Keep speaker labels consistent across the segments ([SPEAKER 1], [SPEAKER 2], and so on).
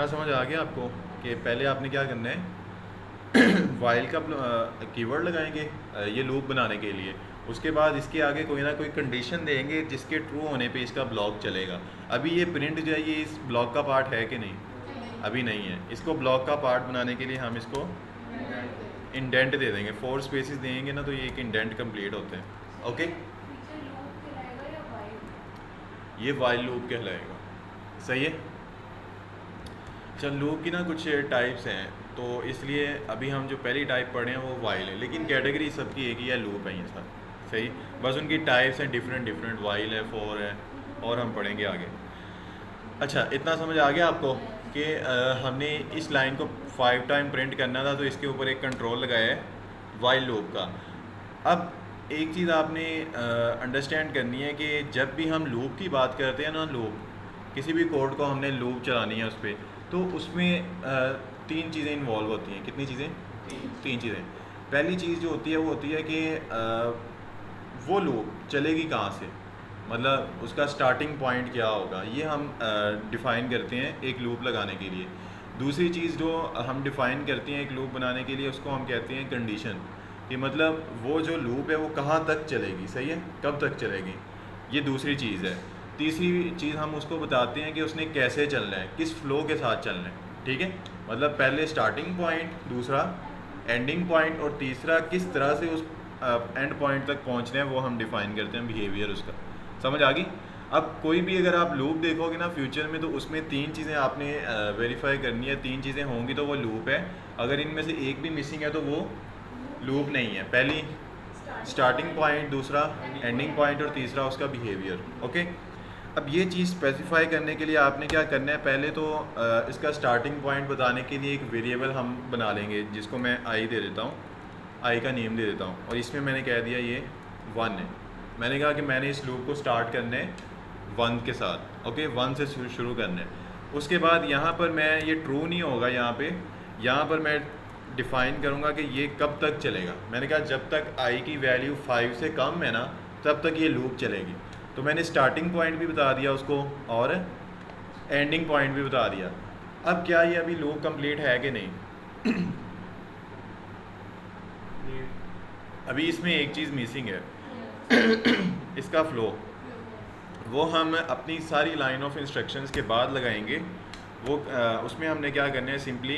[SPEAKER 1] इतना समझ आ गया आपको कि पहले आपने क्या करना है, वाइल का कीवर्ड लगाएंगे ये लूप बनाने के लिए। उसके बाद इसके आगे कोई ना कोई कंडीशन देंगे जिसके ट्रू होने पे इसका ब्लॉक चलेगा। अभी ये प्रिंट जो है ये इस ब्लॉक का पार्ट है कि नहीं? अभी नहीं है। इसको ब्लॉक का पार्ट बनाने के लिए हम इसको इंडेंट दे देंगे, 4 स्पेसेस देंगे ना तो ये एक इंडेंट कंप्लीट होते हैं। ओके, ये वाइल लूप कहलाएगा। सही है। चल लूप की ना कुछ टाइप्स हैं, तो इसलिए अभी हम जो पहली टाइप पढ़े हैं वो वाइल है, लेकिन कैटेगरी सबकी एक ही है, लूप है ये सब। सही, बस उनकी टाइप्स हैं डिफरेंट डिफरेंट, वाइल है, फॉर है, और हम पढ़ेंगे आगे। अच्छा, इतना समझ आ गया आपको कि हमने इस लाइन को 5 टाइम प्रिंट करना था, तो इसके ऊपर एक कंट्रोल लगाया है वाइल लूप का। अब एक चीज़ आपने अंडरस्टैंड करनी है कि जब भी हम लूप की बात करते हैं ना, लूप किसी भी कोड को हमने लूप चलानी है उस पर, तो उसमें 3 चीज़ें इन्वॉल्व होती हैं। कितनी चीज़ें? 3 चीज़ें। पहली चीज़ जो होती है वो होती है कि वो लूप चलेगी कहाँ से, मतलब उसका स्टार्टिंग पॉइंट क्या होगा, ये हम डिफ़ाइन करते हैं एक लूप लगाने के लिए। दूसरी चीज़ जो हम डिफ़ाइन करते हैं एक लूप बनाने के लिए, उसको हम कहते हैं कंडीशन, कि मतलब वो जो लूप है वो कहाँ तक चलेगी। सही है, कब तक चलेगी, ये दूसरी चीज़ है। तीसरी चीज़ हम उसको बताते हैं कि उसने कैसे चलना है, किस फ्लो के साथ चलना है। ठीक है, मतलब पहले स्टार्टिंग पॉइंट, दूसरा एंडिंग पॉइंट, और तीसरा किस तरह से उस एंड पॉइंट तक पहुंचना है, वो हम डिफ़ाइन करते हैं बिहेवियर उसका। समझ आ गई? अब कोई भी अगर आप लूप देखोगे ना फ्यूचर में, तो उसमें 3 चीज़ें आपने वेरीफाई करनी है। 3 चीज़ें होंगी तो वो लूप है, अगर इनमें से एक भी मिसिंग है तो वो लूप नहीं है। पहली स्टार्टिंग पॉइंट, दूसरा एंडिंग पॉइंट, और तीसरा उसका बिहेवियर। ओके, अब ये चीज़ स्पेसिफाई करने के लिए आपने क्या करना है, पहले तो इसका स्टार्टिंग पॉइंट बताने के लिए एक वेरिएबल हम बना लेंगे, जिसको मैं आई दे देता हूँ, आई का नेम दे देता हूँ, और इसमें मैंने कह दिया ये 1 है। मैंने कहा कि मैंने इस लूप को स्टार्ट करना है 1 के साथ। ओके, 1 से शुरू करना है। उसके बाद यहाँ पर मैं, ये ट्रू नहीं होगा यहाँ पर मैं डिफ़ाइन करूँगा कि ये कब तक चलेगा। मैंने कहा जब तक आई की वैल्यू 5 से कम है ना, तब तक ये लूप चलेगी। तो मैंने स्टार्टिंग पॉइंट भी बता दिया उसको, और एंडिंग पॉइंट भी बता दिया। अब क्या ये अभी लूप कंप्लीट है कि नहीं? अभी इसमें एक चीज़ मिसिंग है, इसका फ़्लो। वो हम अपनी सारी लाइन ऑफ इंस्ट्रक्शंस के बाद लगाएंगे। वो उसमें हमने क्या करना है, सिंपली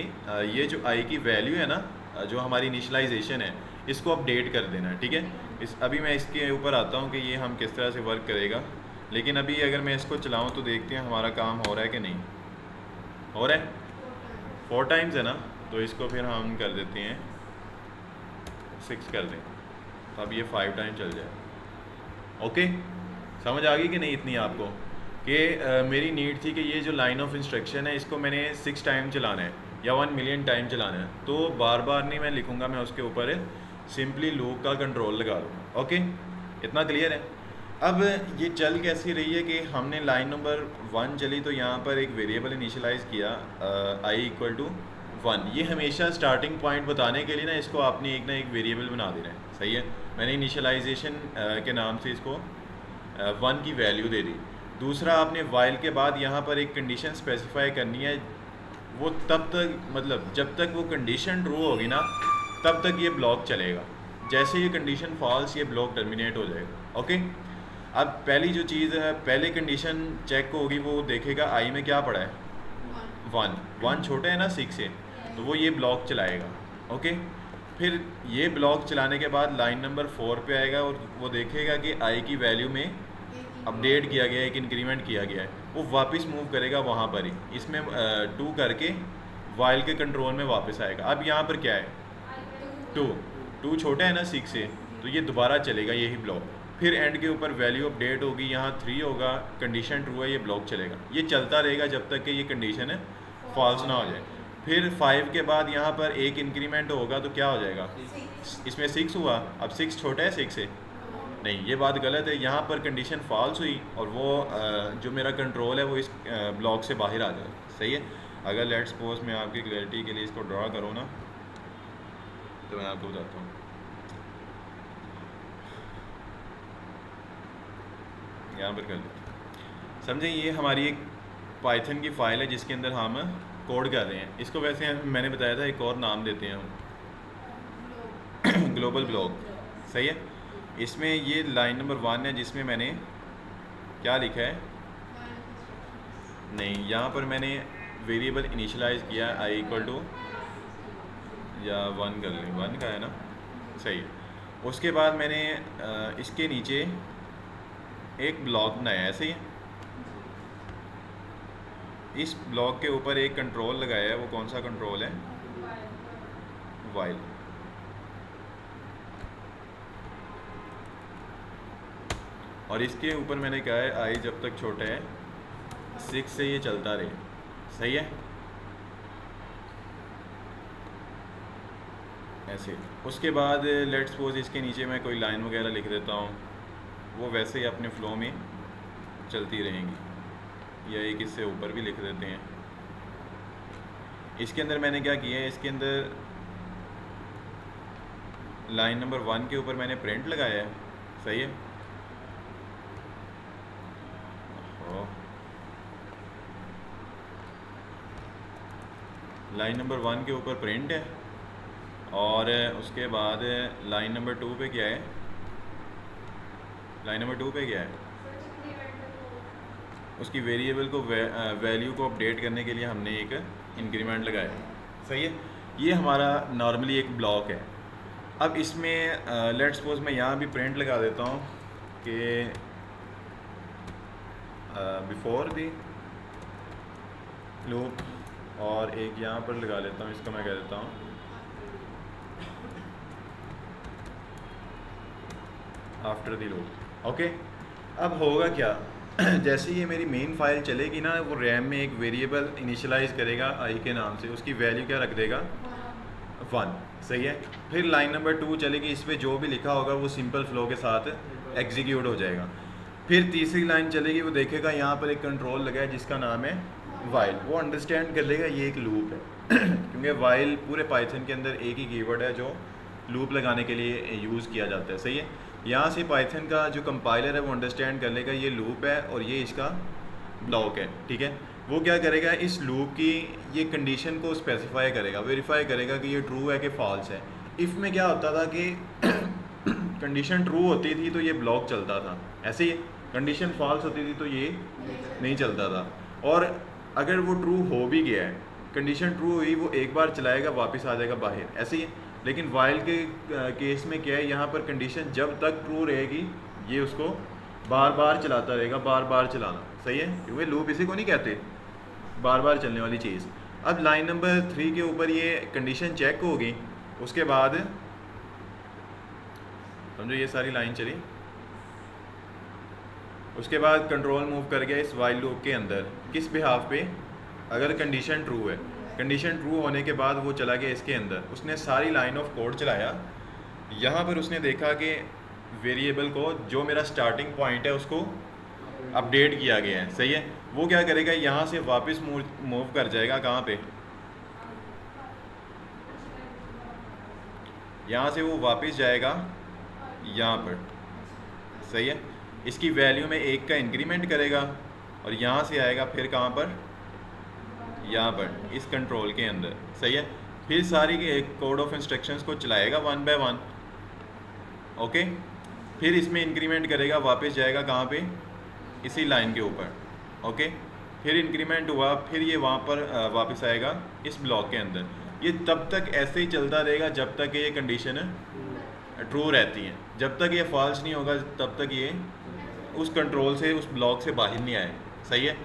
[SPEAKER 1] ये जो आई की वैल्यू है ना, जो हमारी इनिशलाइजेशन है, इसको अपडेट कर देना है। ठीक है, अभी मैं इसके ऊपर आता हूँ कि ये हम किस तरह से वर्क करेगा। लेकिन अभी अगर मैं इसको चलाऊँ तो देखते हैं हमारा काम हो रहा है कि नहीं हो रहा है। 4 टाइम्स है ना, तो इसको फिर हम कर देते हैं 6 कर दें, तो अब ये 5 टाइम चल जाए। ओके, समझ आ गई कि नहीं इतनी आपको, कि मेरी नीड थी कि ये जो लाइन ऑफ इंस्ट्रक्शन है इसको मैंने 6 टाइम चलाना है या 1 मिलियन टाइम चलाना है, तो बार बार नहीं मैं लिखूँगा, मैं उसके ऊपर सिंपली लूप का कंट्रोल लगा लूँगा। ओके, इतना क्लियर है? अब ये चल कैसी रही है कि हमने लाइन नंबर 1 चली, तो यहाँ पर एक वेरिएबल इनिशियलाइज़ किया आई इक्वल टू 1। ये हमेशा स्टार्टिंग पॉइंट बताने के लिए ना इसको आपने एक ना एक वेरिएबल बना देना है। सही है, मैंने इनिशियलाइजेशन के नाम से इसको 1 की वैल्यू दे दी। दूसरा, आपने वाइल के बाद यहाँ पर एक कंडीशन स्पेसिफाई करनी है, वो तब तक, मतलब जब तक वो कंडीशन ट्रू होगी ना, तब तक ये ब्लॉक चलेगा। जैसे ये कंडीशन फॉल्स, ये ब्लॉक टर्मिनेट हो जाएगा। ओके, अब पहली जो चीज़ है, पहले कंडीशन चेक होगी, वो देखेगा आई में क्या पड़ा है, 1 छोटा है ना 6 से, तो वो ये ब्लॉक चलाएगा। ओके, फिर ये ब्लॉक चलाने के बाद लाइन नंबर 4 पे आएगा, और वो देखेगा कि आई की वैल्यू में अपडेट किया गया है, एक इंक्रीमेंट किया गया है, वो वापस मूव करेगा वहाँ पर ही, इसमें 2 करके वाइल के कंट्रोल में वापस आएगा। अब यहाँ पर क्या है, 2 छोटा है ना 6 से, तो ये दोबारा चलेगा यही ब्लॉक। फिर एंड के ऊपर वैल्यू अपडेट होगी, यहाँ 3 होगा, कंडीशन ट्रू है, ये ब्लॉक चलेगा। ये चलता रहेगा जब तक कि ये कंडीशन है फॉल्स ना हो जाए। फिर 5 के बाद यहाँ पर एक इंक्रीमेंट होगा, तो क्या हो जाएगा, इसमें 6 हुआ। अब 6 छोटा है 6 से, नहीं, ये बात गलत है। यहाँ पर कंडीशन फॉल्स हुई, और वो जो मेरा कंट्रोल है वो इस ब्लॉक से बाहर आ जाए। सही है। अगर लेट्स सपोज मैं आपकी क्लैरिटी के लिए इसको ड्रा करूँ ना, तो मैं आपको बताता हूँ। यहाँ पर कर लेते हैं, समझे, ये हमारी एक पाइथन की फ़ाइल है जिसके अंदर हम कोड कर रहे हैं। इसको वैसे मैंने बताया था एक और नाम देते हैं हम, ग्लोबल ब्लॉक। सही है। इसमें ये लाइन नंबर 1 है जिसमें मैंने क्या लिखा है, नहीं यहाँ पर मैंने वेरिएबल इनिशियलाइज किया आई इक्वल टू, या 1 कर लें, 1 का है ना, सही है। उसके बाद मैंने इसके नीचे एक ब्लॉक बनाया ऐसे ही। इस ब्लॉक के ऊपर एक कंट्रोल लगाया है, वो कौन सा कंट्रोल है, वाइल। और इसके ऊपर मैंने कहा है आई जब तक छोटा है 6 से ये चलता रहे। सही है, ऐसे। उसके बाद लेट्स सपोज इसके नीचे मैं कोई लाइन वगैरह लिख देता हूँ, वो वैसे ही अपने फ़्लो में चलती रहेंगी, या एक इससे ऊपर भी लिख देते हैं। इसके अंदर मैंने क्या किया है, इसके अंदर लाइन नंबर 1 के ऊपर मैंने प्रिंट लगाया है। सही है, लाइन नंबर 1 के ऊपर प्रिंट है, और उसके बाद लाइन नंबर 2 पे क्या है, लाइन नंबर 2 पे क्या है, उसकी वेरिएबल को वैल्यू को अपडेट करने के लिए हमने एक इंक्रीमेंट लगाया। सही है, ये हमारा नॉर्मली एक ब्लॉक है। अब इसमें लेट्स सपोज मैं यहाँ भी प्रिंट लगा देता हूँ कि बिफोर दी लूप, और एक यहाँ पर लगा लेता हूँ, इसको मैं कह देता हूँ आफ्टर दी लूप। ओके, अब होगा क्या, जैसे ये मेरी मेन फाइल चलेगी ना, वो रैम में एक वेरिएबल इनिशियलाइज करेगा आई के नाम से, उसकी वैल्यू क्या रख देगा, 1। सही है, फिर लाइन नंबर 2 चलेगी, इस पर जो भी लिखा होगा वो सिंपल फ्लो के साथ एग्जीक्यूट हो जाएगा। फिर तीसरी लाइन चलेगी, वो देखेगा यहाँ पर एक कंट्रोल लगा है जिसका नाम है वाइल, वो अंडरस्टैंड कर लेगा ये एक लूप है क्योंकि वाइल पूरे पाइथन के अंदर एक ही कीवर्ड है जो लूप लगाने के लिए यूज़ किया जाता है। सही है, यहाँ से पाइथन का जो कंपाइलर है वो अंडरस्टैंड कर लेगा ये लूप है और ये इसका ब्लॉक है। ठीक है, वो क्या करेगा, इस लूप की ये कंडीशन को स्पेसिफाई करेगा, वेरीफाई करेगा कि ये ट्रू है कि फॉल्स है। इफ़ में क्या होता था कि कंडीशन ट्रू होती थी तो ये ब्लॉक चलता था, ऐसे ही कंडीशन फॉल्स होती थी तो ये नहीं चलता था। और अगर वो ट्रू हो भी गया है, कंडीशन ट्रू हुई, वो एक बार चलाएगा वापस आ जाएगा बाहर, ऐसे ही। लेकिन वाइल के केस में क्या है, यहाँ पर कंडीशन जब तक ट्रू रहेगी ये उसको बार बार चलाता रहेगा, बार बार चलाना। सही है, क्योंकि लूप इसी को नहीं कहते, बार बार चलने वाली चीज़। अब लाइन नंबर 3 के ऊपर ये कंडीशन चेक होगी, उसके बाद समझो ये सारी लाइन चली, उसके बाद कंट्रोल मूव कर गया इस वाइल लूप के अंदर, किस बिहाफ पे, अगर कंडीशन ट्रू है। कंडीशन ट्रू होने के बाद वो चला गया इसके अंदर, उसने सारी लाइन ऑफ कोड चलाया। यहाँ पर उसने देखा कि वेरिएबल को जो मेरा स्टार्टिंग पॉइंट है उसको अपडेट किया गया है। सही है, वो क्या करेगा, यहाँ से वापस मूव कर जाएगा, कहाँ पे, यहाँ से वो वापस जाएगा यहाँ पर। सही है, इसकी वैल्यू में 1 का इंक्रीमेंट करेगा और यहाँ से आएगा फिर कहाँ पर, यहाँ पर इस कंट्रोल के अंदर। सही है, फिर सारी के एक कोड ऑफ इंस्ट्रक्शंस को चलाएगा 1 बाय 1। ओके, फिर इसमें इंक्रीमेंट करेगा, वापस जाएगा कहाँ पे, इसी लाइन के ऊपर। ओके, फिर इंक्रीमेंट हुआ, फिर ये वहाँ पर वापस आएगा इस ब्लॉक के अंदर। ये तब तक ऐसे ही चलता रहेगा जब तक ये कंडीशन ट्रू रहती है। जब तक ये फॉल्स नहीं होगा तब तक ये उस कंट्रोल से, उस ब्लॉक से बाहर नहीं आए। सही है,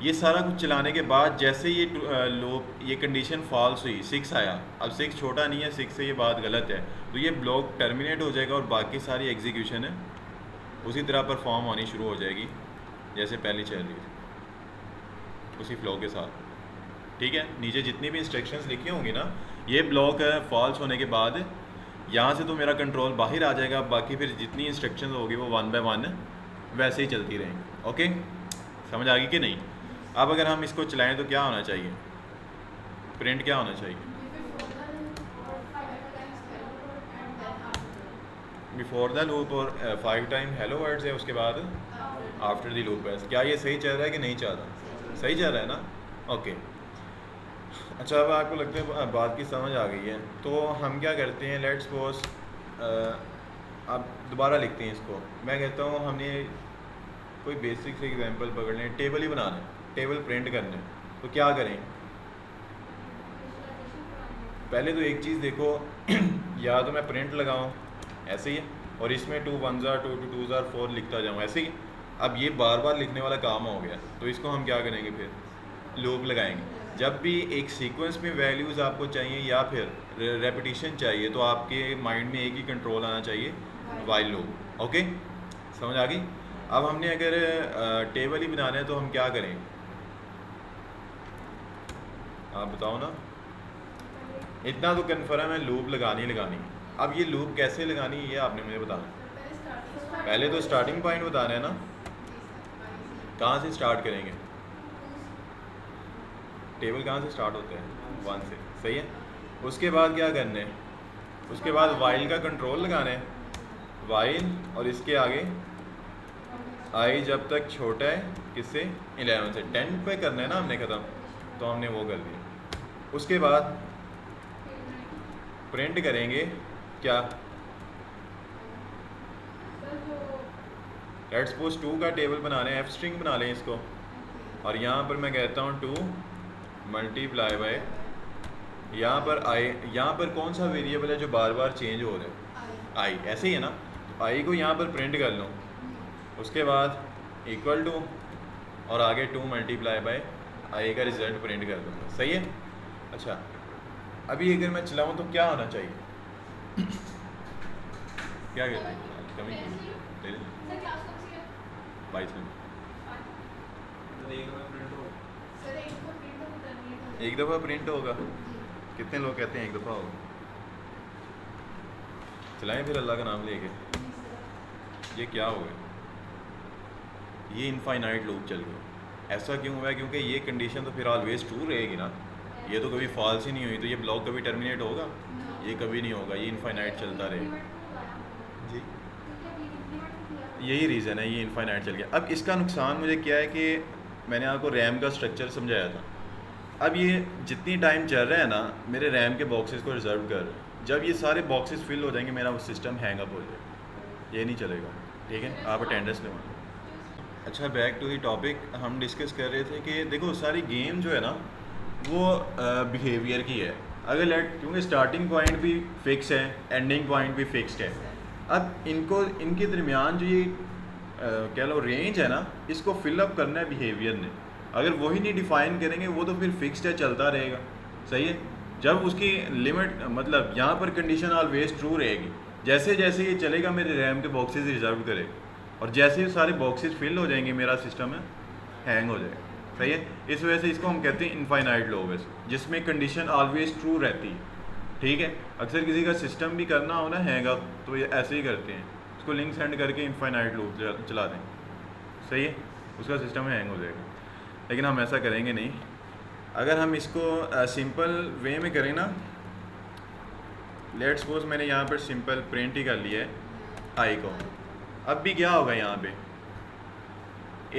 [SPEAKER 1] ये सारा कुछ चलाने के बाद जैसे ये लूप, ये कंडीशन फॉल्स हुई, 6 आया, अब 6 छोटा नहीं है 6 से, ये बात गलत है, तो ये ब्लॉक टर्मिनेट हो जाएगा और बाकी सारी एग्जीक्यूशन है उसी तरह परफॉर्म होनी शुरू हो जाएगी जैसे पहले चल रही थी, उसी फ्लो के साथ। ठीक है, नीचे जितनी भी इंस्ट्रक्शंस लिखी होंगी ना, ये ब्लॉक फॉल्स होने के बाद यहाँ से तो मेरा कंट्रोल बाहर आ जाएगा, बाकी फिर जितनी इंस्ट्रक्शंस होगी वो 1 बाय 1 वैसे ही चलती रहेंगी। ओके, समझ आ गई कि नहीं। अब अगर हम इसको चलाएं तो क्या होना चाहिए, प्रिंट क्या होना चाहिए, बिफोर द लूप और 5 टाइम हेलो वर्ड्स है, उसके बाद आफ्टर द लूप है। क्या ये सही चल रहा है कि नहीं चल रहा, सही चल रहा है ना। ओके, अच्छा, अब आपको लगता है बात की समझ आ गई है, तो हम क्या करते हैं, लेट्स सपोज आप दोबारा लिखते हैं इसको। मैं कहता हूँ हमने कोई बेसिक से एग्जांपल पकड़ लें, टेबल ही बनाना है, टेबल प्रिंट करना है, तो क्या करें? पहले तो एक चीज़ देखो या तो मैं प्रिंट लगाऊं ऐसे ही है, और इसमें 2 1s are 2 2 2s are 4 लिखता जाऊँ ऐसे ही। अब ये बार बार लिखने वाला काम हो गया, तो इसको हम क्या करेंगे, फिर लूप लगाएंगे। जब भी एक सीक्वेंस में वैल्यूज़ आपको चाहिए या फिर रेपिटेशन चाहिए, तो आपके माइंड में एक ही कंट्रोल आना चाहिए, वाइल लूप। ओके, समझ आ गई? अब हमने अगर टेबल ही बनाना है तो हम क्या करें, आप बताओ ना। इतना तो कन्फर्म है, लूप लगानी लगानी। अब ये लूप कैसे लगानी है ये आपने मुझे बताना। पहले तो स्टार्टिंग पॉइंट बताना है ना, कहाँ से स्टार्ट करेंगे? टेबल कहाँ से स्टार्ट होता है? 1 से, सही है। उसके बाद क्या करना है, उसके बाद वाइल का कंट्रोल लगाना है, वाइल, और इसके आगे आई जब तक छोटा है किससे, 11 से। 10 पे करना है ना हमने ख़त्म, तो हमने वो कर दिया। उसके बाद प्रिंट करेंगे क्या, लेट्स सपोज 2 का टेबल बनाना है, एफ स्ट्रिंग बना लें इसको, और यहाँ पर मैं कहता हूँ 2 मल्टीप्लाई बाय, यहाँ पर आई, यहाँ पर कौन सा वेरिएबल है जो बार बार चेंज हो रहा है, आई, ऐसे ही है ना। तो आई को यहाँ पर प्रिंट कर लो, उसके बाद इक्वल टू, और आगे 2 मल्टीप्लाई बाय आई का रिजल्ट प्रिंट कर दूँगा, सही है। अच्छा, अभी अगर मैं चलाऊँ तो क्या होना चाहिए? क्या कहते हैं, कमी ले लें 22 मिनट, एक दफ़ा प्रिंट होगा। कितने लोग कहते हैं एक दफ़ा होगा? चलाएं फिर अल्लाह का नाम लेके। ये क्या हो गया, ये इनफाइनाइट लूप चल गया। ऐसा क्यों हुआ है? क्योंकि ये कंडीशन तो फिर ऑलवेज ट्रू रहेगी ना, ये तो कभी फॉल्स ही नहीं हुई, तो ये ब्लॉक कभी टर्मिनेट होगा? ये कभी नहीं होगा, ये इनफाइनाइट चलता रहेगा जी। यही रीज़न है, ये इनफाइनाइट चल गया। अब इसका नुकसान मुझे क्या है कि मैंने आपको रैम का स्ट्रक्चर समझाया था। अब ये जितनी टाइम चल रहा है ना, मेरे रैम के बॉक्सेस को रिजर्व कर, जब ये सारे बॉक्सेस फिल हो जाएंगे मेरा वो सिस्टम हैंग अप हो जाएगा, ये नहीं चलेगा। ठीक है, आप अटेंडेंस लगवा। अच्छा, बैक टू दी टॉपिक, हम डिस्कस कर रहे थे कि देखो सारी गेम जो है ना वो बिहेवियर की है। अगर क्योंकि स्टार्टिंग पॉइंट भी फिक्स है, एंडिंग पॉइंट भी फिक्स्ड है। अब इनको, इनके दरमियान जो ये कह लो रेंज है ना, इसको फिलअप करना है बिहेवियर ने। अगर वही नहीं डिफ़ाइन करेंगे, वो तो फिर फिक्स्ड है, चलता रहेगा, सही है। जब उसकी लिमिट, मतलब यहाँ पर कंडीशन ऑलवेज ट्रू रहेगी, जैसे जैसे ये चलेगा मेरे रैम के बॉक्सेस रिजर्व करेगा, और जैसे ही सारे बॉक्सेस फिल हो जाएंगे मेरा सिस्टम है हैंग हो जाएगा, सही है। इस वजह से इसको हम कहते हैं इनफाइनाइट लूप, जिसमें कंडीशन ऑलवेज ट्रू रहती है। ठीक है, अक्सर किसी का सिस्टम भी करना हो ना हैंग अप, तो ये ऐसे ही करते हैं, उसको लिंक सेंड करके इनफाइनाइट लूप चला दें, सही है, उसका सिस्टम हैंग हो जाएगा। लेकिन हम ऐसा करेंगे नहीं। अगर हम इसको सिंपल वे में करें ना, लेट्स सपोज मैंने यहाँ पर सिंपल प्रिंट ही कर लिया है आई को। अब भी क्या होगा, यहाँ पे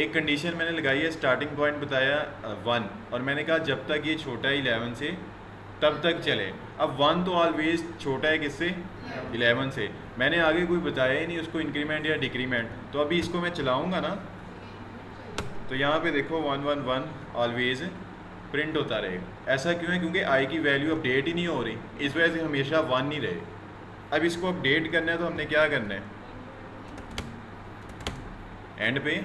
[SPEAKER 1] एक कंडीशन मैंने लगाई है, स्टार्टिंग पॉइंट बताया 1, और मैंने कहा जब तक ये छोटा है 11 से तब तक चले। अब 1 तो ऑलवेज छोटा है किससे, 11 से। मैंने आगे कोई बताया ही नहीं उसको इंक्रीमेंट या डिक्रीमेंट, तो अभी इसको मैं चलाऊँगा ना, तो यहाँ पे देखो 1 1 1 ऑलवेज प्रिंट होता रहेगा। ऐसा क्यों है? क्योंकि आई की वैल्यू अपडेट ही नहीं हो रही, इस वजह से हमेशा 1 नहीं रहे। अब इसको अपडेट करना है तो हमने क्या करना है, एंड पे,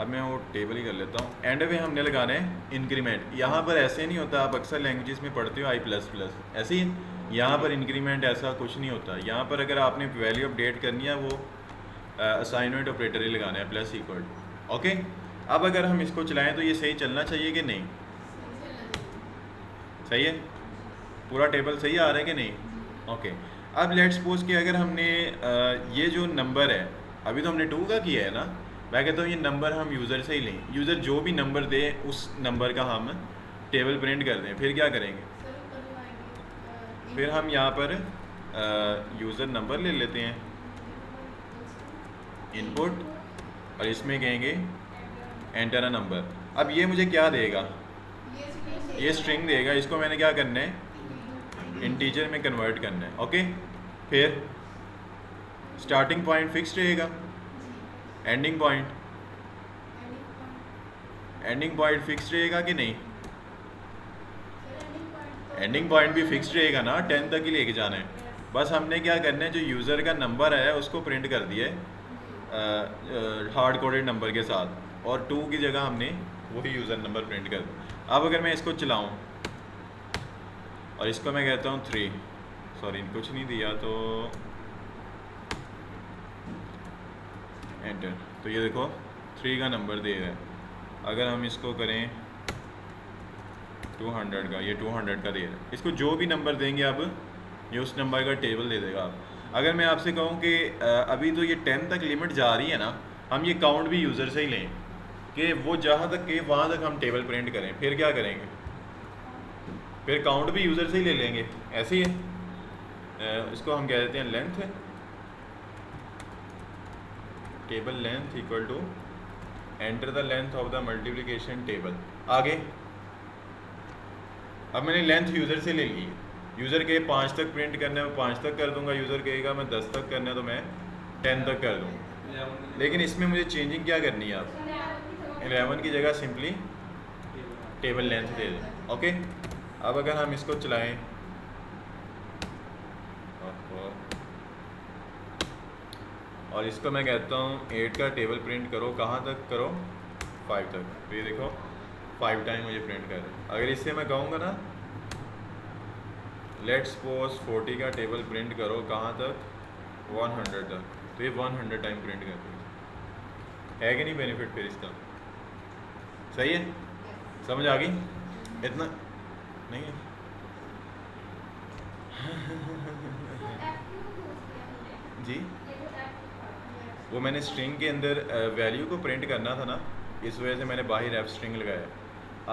[SPEAKER 1] अब मैं वो टेबल ही कर लेता हूँ, एंड पे हमने लगाना है इंक्रीमेंट। यहाँ पर ऐसे नहीं होता, आप अक्सर लैंग्वेजेस में पढ़ते हो I++, ऐसे ही यहाँ पर इंक्रीमेंट ऐसा कुछ नहीं होता। यहाँ पर अगर आपने वैल्यू अपडेट करनी है, वो असाइनमेंट ऑपरेटर ही लगाना है, प्लस इक्वल। ओके, अब अगर हम इसको चलाएं तो ये सही चलना चाहिए कि नहीं? सही है, पूरा टेबल सही आ रहा है कि नहीं? ओके, अब लेट्स सपोज कि अगर हमने ये जो नंबर है, अभी तो हमने 2 का किया है ना, मैं कहता हूँ ये नंबर हम यूज़र से ही लें, यूज़र जो भी नंबर दे उस नंबर का हम टेबल प्रिंट कर दें। फिर क्या करेंगे, फिर हम यहाँ पर यूज़र नंबर ले लेते हैं, इनपुट, और इसमें कहेंगे एंटर अ नंबर। अब ये मुझे क्या देगा, ये स्ट्रिंग देगा, इसको मैंने क्या करना है, इंटीजर में कन्वर्ट करना है। ओके, फिर स्टार्टिंग पॉइंट फिक्स रहेगा, एंडिंग पॉइंट फिक्स रहेगा कि नहीं? एंडिंग पॉइंट भी फिक्स रहेगा ना, 10 तक ही लेके जाना है। बस हमने क्या करना है, जो यूज़र का नंबर है उसको प्रिंट कर दिया है हार्ड कोडेड नंबर के साथ, और 2 की जगह हमने वही यूज़र नंबर प्रिंट कर दिया। अब अगर मैं इसको चलाऊं और इसको मैं कहता हूं 3, सॉरी कुछ नहीं दिया तो एंटर, तो ये देखो 3 का नंबर दे रहा है। अगर हम इसको करें 200 का, ये 200 का दे रहा है। इसको जो भी नंबर देंगे अब ये उस नंबर का टेबल दे देगा आप। अगर मैं आपसे कहूँ कि अभी तो ये 10 तक लिमिट जा रही है ना, हम ये काउंट भी यूज़र से ही लें कि वो जहाँ तक के वहाँ तक हम टेबल प्रिंट करें, फिर क्या करेंगे, फिर काउंट भी यूज़र से ही ले लेंगे। ऐसे ही है, इसको हम कह देते हैं length, table length equal to enter the length of the multiplication table. आगे अब मैंने लेंथ यूज़र से ले ली है, यूज़र के 5 तक प्रिंट करना है मैं 5 तक कर दूंगा, यूज़र कहेगा मैं 10 तक करना है तो मैं 10 तक कर दूँगा। लेकिन इसमें मुझे चेंजिंग क्या करनी है, आप 11 की जगह सिंपली टेबल लेंथ दे दें। ओके, अब अगर हम इसको चलाएं और इसको मैं कहता हूँ 8 का टेबल प्रिंट करो, कहाँ तक करो, 5 तक, तो ये देखो 5 टाइम मुझे प्रिंट कर रहे। अगर इससे मैं कहूँगा ना लेट्स सपोज 40 का टेबल प्रिंट करो, कहाँ तक, 100 तक, तो ये 100 टाइम प्रिंट कर रही है कि नहीं बेनिफिट फिर इसका? सही है, समझ आ गई? इतना नहीं है जी, वो मैंने स्ट्रिंग के अंदर वैल्यू को प्रिंट करना था ना, इस वजह से मैंने बाहर एफ स्ट्रिंग लगाया।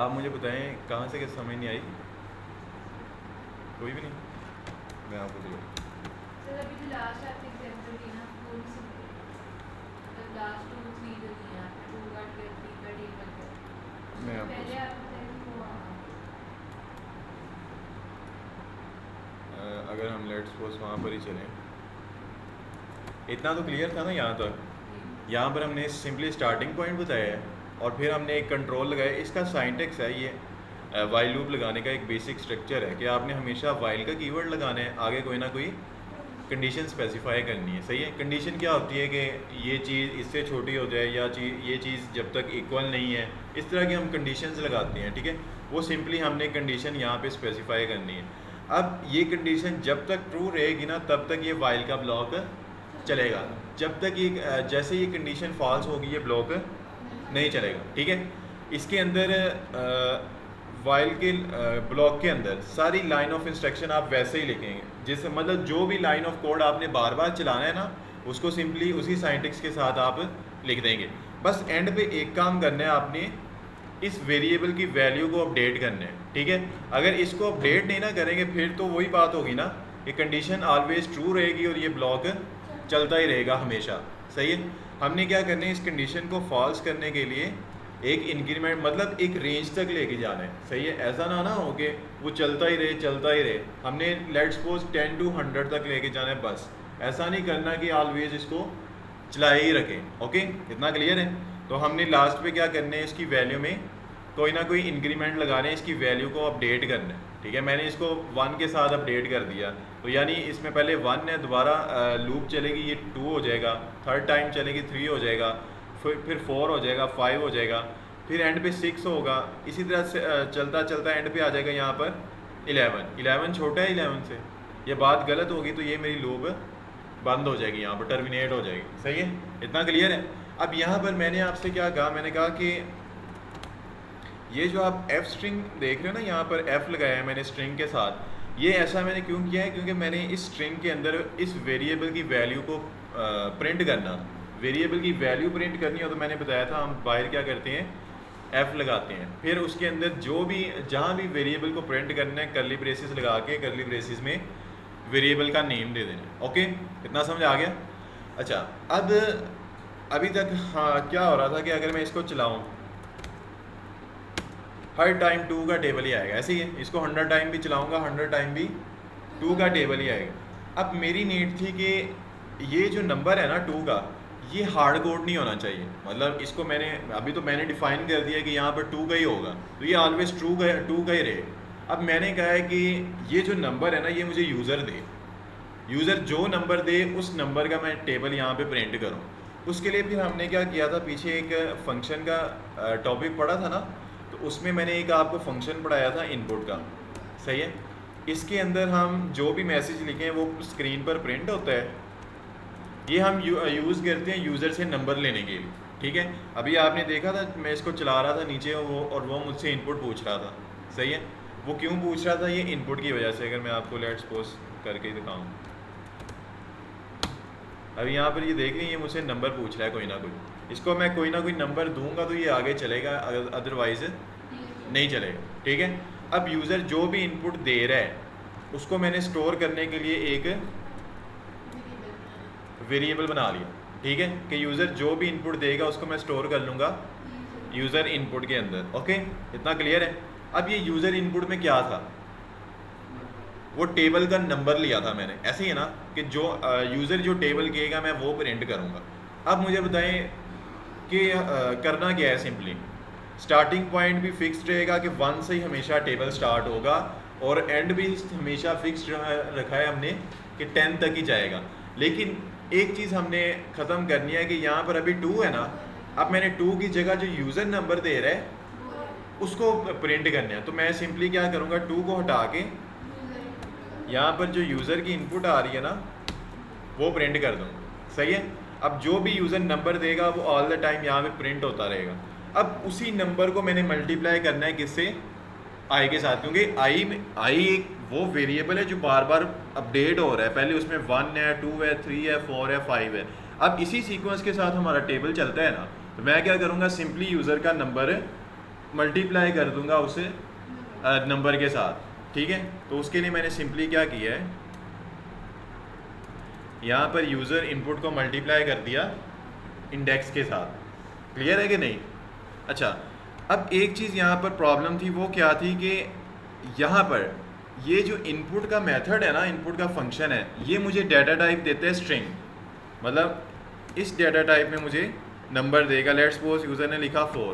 [SPEAKER 1] आप मुझे बताएं कहाँ से समझ नहीं आई? कोई भी नहीं, मैं आपको दिखाऊँ।
[SPEAKER 2] सर अभी जो लास्ट आपके एग्जांपल दी ना, वो भी सिंपल है, मतलब लास्ट 2 3 जो दिया 2 का 3 का टेबल है,
[SPEAKER 1] मैं आपको
[SPEAKER 2] पहले आप बताइए वो
[SPEAKER 1] अगर हम लेट्स सपोज वहाँ पर ही चलें, इतना तो क्लियर था ना यहाँ तक। यहाँ पर हमने सिंपली स्टार्टिंग पॉइंट बताया है और फिर हमने एक कंट्रोल लगाया। इसका साइंटेक्स है ये, वाइल लूप लगाने का एक बेसिक स्ट्रक्चर है कि आपने हमेशा वाइल का कीवर्ड लगाना है, आगे कोई ना कोई कंडीशन स्पेसिफाई करनी है। सही है, कंडीशन क्या होती है कि ये चीज़ इससे छोटी हो जाए, या ये चीज़ जब तक इक्वल नहीं है, इस तरह की हम कंडीशंस लगाते हैं। ठीक है, वो सिंपली हमने कंडीशन यहाँ पे स्पेसिफाई करनी है। अब ये कंडीशन जब तक ट्रू रहेगी ना, तब तक ये वाइल का ब्लॉक चलेगा। जब तक ये जैसे ये कंडीशन फॉल्स होगी, ये ब्लॉक नहीं चलेगा। ठीक है, इसके अंदर वाइल के ब्लॉक के अंदर सारी लाइन ऑफ इंस्ट्रक्शन आप वैसे ही लिखेंगे, जिससे मतलब जो भी लाइन ऑफ कोड आपने बार बार चलाना है ना, उसको सिंपली उसी साइंटिक्स के साथ आप लिख देंगे। बस एंड पे एक काम करना है, आपने इस वेरिएबल की वैल्यू को अपडेट करना है। ठीक है, अगर इसको अपडेट नहीं ना करेंगे फिर तो वही बात होगी ना, ये कंडीशन ऑलवेज ट्रू रहेगी और ये ब्लॉक चलता ही रहेगा हमेशा। सही है, हमने क्या करना है, इस कंडीशन को फॉल्स करने के लिए एक इंक्रीमेंट मतलब एक रेंज तक लेके जाना है। सही है, ऐसा ना हो कि वो चलता ही रहे। हमने लेट्स सपोज 10 to 100 तक लेके जाना है, बस ऐसा नहीं करना कि ऑलवेज इसको चलाए ही रखें। ओके, इतना क्लियर है? तो हमने लास्ट पे क्या करना है, इसकी वैल्यू में कोई ना कोई इंक्रीमेंट लगाने, इसकी वैल्यू को अपडेट करना है। ठीक है, मैंने इसको 1 के साथ अपडेट कर दिया, तो यानी इसमें पहले 1 है, दोबारा लूप चलेगी, ये 2 हो जाएगा, थर्ड टाइम चलेगी 3 हो जाएगा, फिर 4 हो जाएगा, 5 हो जाएगा, फिर एंड पे 6 होगा। इसी तरह से चलता चलता एंड पे आ जाएगा यहाँ पर 11 छोटा है 11 से, ये बात गलत होगी तो ये मेरी लूप बंद हो जाएगी, यहाँ पर टर्मिनेट हो जाएगी। सही है, इतना क्लियर है? अब यहाँ पर मैंने आपसे क्या कहा, मैंने कहा कि ये जो आप एफ स्ट्रिंग देख रहे हो ना, यहाँ पर एफ लगाया है मैंने स्ट्रिंग के साथ। ये ऐसा मैंने क्यों किया है, क्योंकि मैंने इस स्ट्रिंग के अंदर इस वेरिएबल की वैल्यू को प्रिंट करना, वेरिएबल की वैल्यू प्रिंट करनी हो, तो मैंने बताया था हम बाहर क्या करते हैं, एफ लगाते हैं, फिर उसके अंदर जो भी जहाँ भी वेरिएबल को प्रिंट करना है कर्ली ब्रेसिस लगा के कर्ली ब्रेसिस में वेरिएबल का नेम दे देना। ओके, इतना समझ आ गया? अच्छा, अब अभी तक हाँ क्या हो रहा था कि अगर मैं इसको चलाऊँ हर टाइम 2 का टेबल ही आएगा, ऐसे ही है। इसको 100 टाइम भी चलाऊँगा, 100 टाइम भी 2 का टेबल ही आएगा। अब मेरी नीड थी कि ये जो नंबर है ना 2 का, ये हार्ड कोड नहीं होना चाहिए। मतलब इसको मैंने अभी तो मैंने डिफ़ाइन कर दिया कि यहाँ पर 2 का ही होगा, तो ये ऑलवेज 2 का ही रहे। अब मैंने कहा है कि ये जो नंबर है ना, ये मुझे यूज़र दे, यूज़र जो नंबर दे उस नंबर का मैं टेबल यहाँ पे प्रिंट करूँ। उसके लिए फिर हमने क्या किया था, पीछे एक फंक्शन का टॉपिक पढ़ा था ना, तो उसमें मैंने एक आपको फंक्शन पढ़ाया था इनपुट का, सही है। इसके अंदर हम जो भी मैसेज लिखें वो स्क्रीन पर प्रिंट होता है। ये हम यूज़ करते हैं यूज़र से नंबर लेने के लिए, ठीक है। अभी आपने देखा था मैं इसको चला रहा था नीचे, वो मुझसे इनपुट पूछ रहा था, सही है। वो क्यों पूछ रहा था, ये इनपुट की वजह से। अगर मैं आपको लेट्स सपोज करके दिखाऊँ, अभी यहाँ पर ये देख लें, ये मुझसे नंबर पूछ रहा है कोई ना कोई। इसको मैं कोई ना कोई नंबर दूंगा तो ये आगे चलेगा, अदरवाइज नहीं चलेगा, ठीक है। अब यूज़र जो भी इनपुट दे रहा है उसको मैंने स्टोर करने के लिए एक वेरिएबल बना लिया, ठीक है, कि यूज़र जो भी इनपुट देगा उसको मैं स्टोर कर लूँगा यूज़र इनपुट के अंदर। ओके, इतना क्लियर है। अब ये यूज़र इनपुट में क्या था, वो टेबल का नंबर लिया था मैंने, ऐसे ही है ना, कि जो यूज़र जो टेबल कहेगा मैं वो प्रिंट करूँगा। अब मुझे बताएं कि करना क्या है। सिंपली स्टार्टिंग पॉइंट भी फिक्स्ड रहेगा कि 1 से ही हमेशा टेबल स्टार्ट होगा, और एंड भी हमेशा फिक्स्ड रखा है हमने कि 10 तक ही जाएगा। लेकिन एक चीज़ हमने ख़त्म करनी है कि यहाँ पर अभी 2 है ना, अब मैंने 2 की जगह जो यूज़र नंबर दे रहा है उसको प्रिंट करना है। तो मैं सिंपली क्या करूँगा, 2 को हटा के यहाँ पर जो यूज़र की इनपुट आ रही है ना वो प्रिंट कर दूँगा, सही है। अब जो भी यूज़र नंबर देगा वो ऑल द टाइम यहाँ पे प्रिंट होता रहेगा। अब उसी नंबर को मैंने मल्टीप्लाई करना है किससे, आई के साथ, क्योंकि आई एक वो वेरिएबल है जो बार बार अपडेट हो रहा है। पहले उसमें 1 है, 2 है, 3 है, 4 है, 5 है। अब इसी सीक्वेंस के साथ हमारा टेबल चलता है ना, तो मैं क्या करूँगा, सिंपली यूज़र का नंबर मल्टीप्लाई कर दूँगा उसे नंबर के साथ, ठीक है। तो उसके लिए मैंने सिंपली क्या किया है, यहाँ पर यूज़र इनपुट को मल्टीप्लाई कर दिया इंडेक्स के साथ। क्लियर है कि नहीं? अच्छा, अब एक चीज़ यहाँ पर प्रॉब्लम थी, वो क्या थी कि यहाँ पर ये जो इनपुट का मेथड है ना, इनपुट का फंक्शन है, ये मुझे डाटा टाइप देता है स्ट्रिंग। मतलब इस डाटा टाइप में मुझे नंबर देगा। लेट्स सपोज यूज़र ने लिखा 4,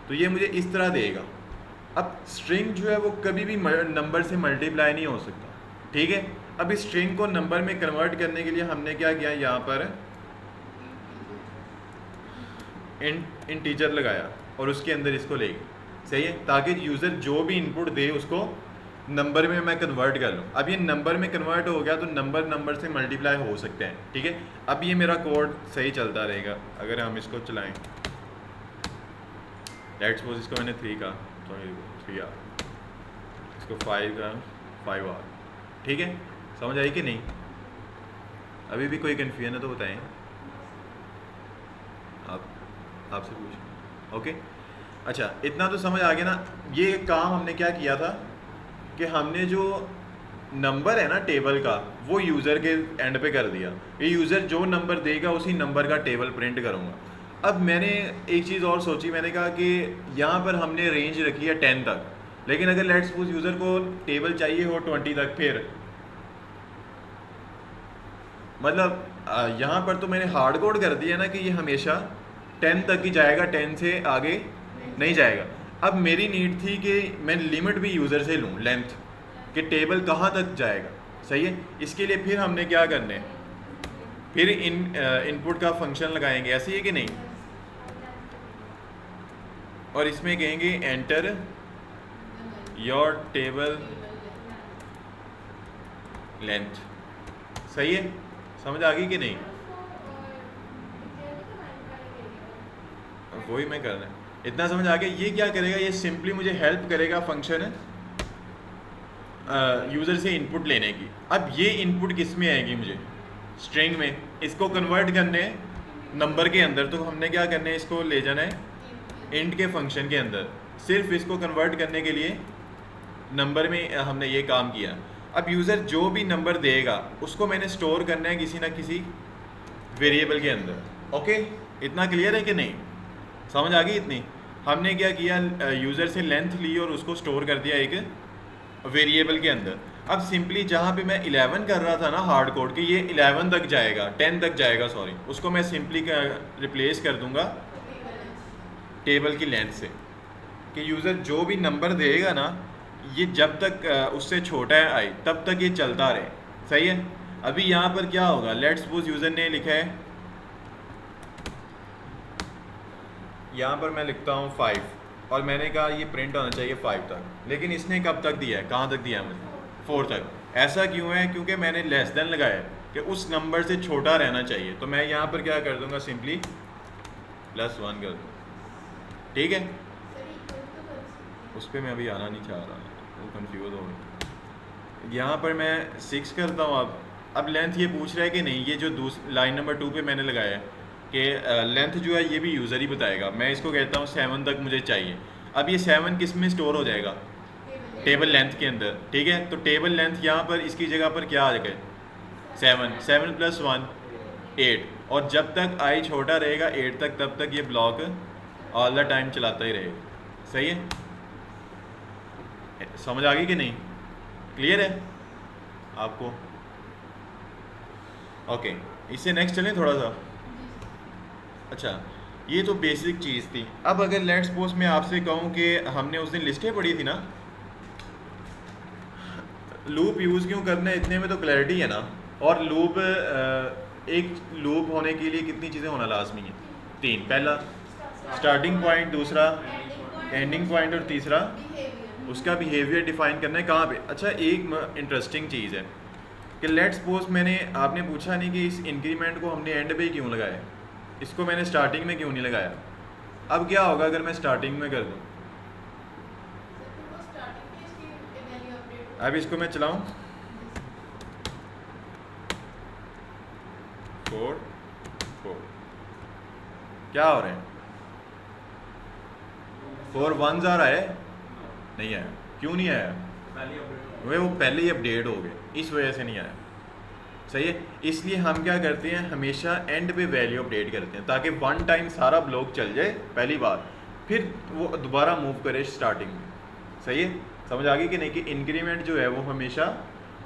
[SPEAKER 1] तो ये मुझे इस तरह देगा। अब स्ट्रिंग जो है वो कभी भी नंबर से मल्टीप्लाई नहीं हो सकता, ठीक है। अब इस स्ट्रिंग को नंबर में कन्वर्ट करने के लिए हमने क्या किया, यहाँ पर इंटीजर लगाया और उसके अंदर इसको ले गए, सही है, ताकि यूज़र जो भी इनपुट दे उसको नंबर में मैं कन्वर्ट कर लूँ। अब ये नंबर में कन्वर्ट हो गया तो नंबर से मल्टीप्लाई हो सकते हैं, ठीक है। अब ये मेरा कोड सही चलता रहेगा। अगर हम इसको चलाएं, लेट्स सपोज इसको मैंने 3 का, तो 3R, इसको 5 का 5R, ठीक है। समझ आई कि नहीं? अभी भी कोई कन्फ्यूजन है तो बताएं, आपसे पूछ। ओके, अच्छा, इतना तो समझ आ गया ना। ये काम हमने क्या किया था कि हमने जो नंबर है ना टेबल का, वो यूज़र के एंड पे कर दिया। ये यूज़र जो नंबर देगा उसी नंबर का टेबल प्रिंट करूँगा। अब मैंने एक चीज़ और सोची, मैंने कहा कि यहाँ पर हमने रेंज रखी है 10 तक, लेकिन अगर लेट्स सपोज यूज़र को टेबल चाहिए हो 20 तक, फिर मतलब यहाँ पर तो मैंने हार्ड कोड कर दिया ना कि ये हमेशा 10 तक ही जाएगा, 10 से आगे नहीं जाएगा। अब मेरी नीड थी कि मैं लिमिट भी यूज़र से लूँ, लेंथ कि टेबल कहाँ तक जाएगा, सही है। इसके लिए फिर हमने क्या करना है, फिर इनपुट का फंक्शन लगाएंगे, ऐसे ही है कि नहीं, और इसमें कहेंगे एंटर योर टेबल लेंथ, सही है। समझ आ गई कि नहीं? वही मैं कर रहा हूँ, इतना समझ आ गया। ये क्या करेगा, ये सिंपली मुझे हेल्प करेगा फंक्शन यूज़र से इनपुट लेने की। अब ये इनपुट किस में आएगी, मुझे स्ट्रिंग में। इसको कन्वर्ट करने नंबर के अंदर, तो हमने क्या करना है, इसको ले जाना है इंट के फंक्शन के अंदर। सिर्फ इसको कन्वर्ट करने के लिए नंबर में हमने ये काम किया। अब यूज़र जो भी नंबर देगा उसको मैंने स्टोर करना है किसी ना किसी वेरिएबल के अंदर। ओके, इतना क्लियर है कि नहीं? समझ आ गई इतनी? हमने क्या किया, यूज़र से लेंथ ली और उसको स्टोर कर दिया एक वेरिएबल के अंदर। अब सिंपली जहाँ पे मैं 11 कर रहा था ना हार्ड कोड के, ये 11 तक जाएगा, 10 तक जाएगा सॉरी, उसको मैं सिंपली रिप्लेस कर दूंगा टेबल की लेंथ से, कि यूज़र जो भी नंबर देगा ना, ये जब तक उससे छोटा है आई तब तक ये चलता रहे। सही है। अभी यहाँ पर क्या होगा, लेट्स सपोज यूज़र ने लिखा है, यहाँ पर मैं लिखता हूँ 5 और मैंने कहा ये प्रिंट होना चाहिए 5 तक, लेकिन इसने कब तक दिया है, कहाँ तक दिया है मुझे, 4 तक। ऐसा क्यों है, क्योंकि मैंने लेस देन लगाया है कि उस नंबर से छोटा रहना चाहिए। तो मैं यहाँ पर क्या कर दूँगा, सिंपली +1 कर दूँ। ठीक है, उस पर मैं अभी आना नहीं चाह रहा, वो कंफ्यूज हो गया। यहाँ पर मैं 6 करता हूँ। अब लेंथ ये पूछ रहा है कि नहीं, ये जो लाइन नंबर 2 पे मैंने लगाया है कि लेंथ जो है ये भी यूज़र ही बताएगा। मैं इसको कहता हूँ 7 तक मुझे चाहिए। अब ये 7 किस में स्टोर हो जाएगा, टेबल लेंथ के अंदर। ठीक है, तो टेबल लेंथ यहाँ पर इसकी जगह पर क्या आ जाएगा, 7 + 1 8, और जब तक आई छोटा रहेगा 8 तक, तब तक ये ब्लॉक ऑल द टाइम चलाता ही रहेगा। सही है, समझ आ गई कि नहीं, क्लियर है आपको? ओके, इससे नेक्स्ट चलें थोड़ा सा। अच्छा, ये तो बेसिक चीज़ थी। अब अगर लेट्स सपोज मैं आपसे कहूँ कि हमने उस दिन लिस्टें पढ़ी थी ना, लूप यूज़ क्यों करना है, इतने में तो क्लैरिटी है ना। और लूप एक लूप होने के लिए कितनी चीज़ें होना लाजमी है, 3। पहला स्टार्टिंग पॉइंट, दूसरा एंडिंग पॉइंट, और तीसरा उसका बिहेवियर डिफाइन करना है कहाँ पे। अच्छा, एक इंटरेस्टिंग चीज़ है कि लेट्स सपोज मैंने, आपने पूछा नहीं कि इस इंक्रीमेंट को हमने एंड पे क्यों लगाया, इसको मैंने स्टार्टिंग में क्यों नहीं लगाया। अब क्या होगा अगर मैं स्टार्टिंग में कर दूँ, अब इसको मैं चलाऊँ 4 4, क्या हो रहे हैं, 4 1s आ रहा है, नहीं आया। क्यों नहीं आया, वो पहले ही अपडेट हो गए, इस वजह से नहीं आया। सही है, इसलिए हम क्या करते हैं, हमेशा एंड पे वैल्यू अपडेट करते हैं ताकि वन टाइम सारा ब्लॉक चल जाए पहली बार, फिर वो दोबारा मूव करे स्टार्टिंग में। सही है, समझ आ गई कि नहीं, कि इंक्रीमेंट जो है वो हमेशा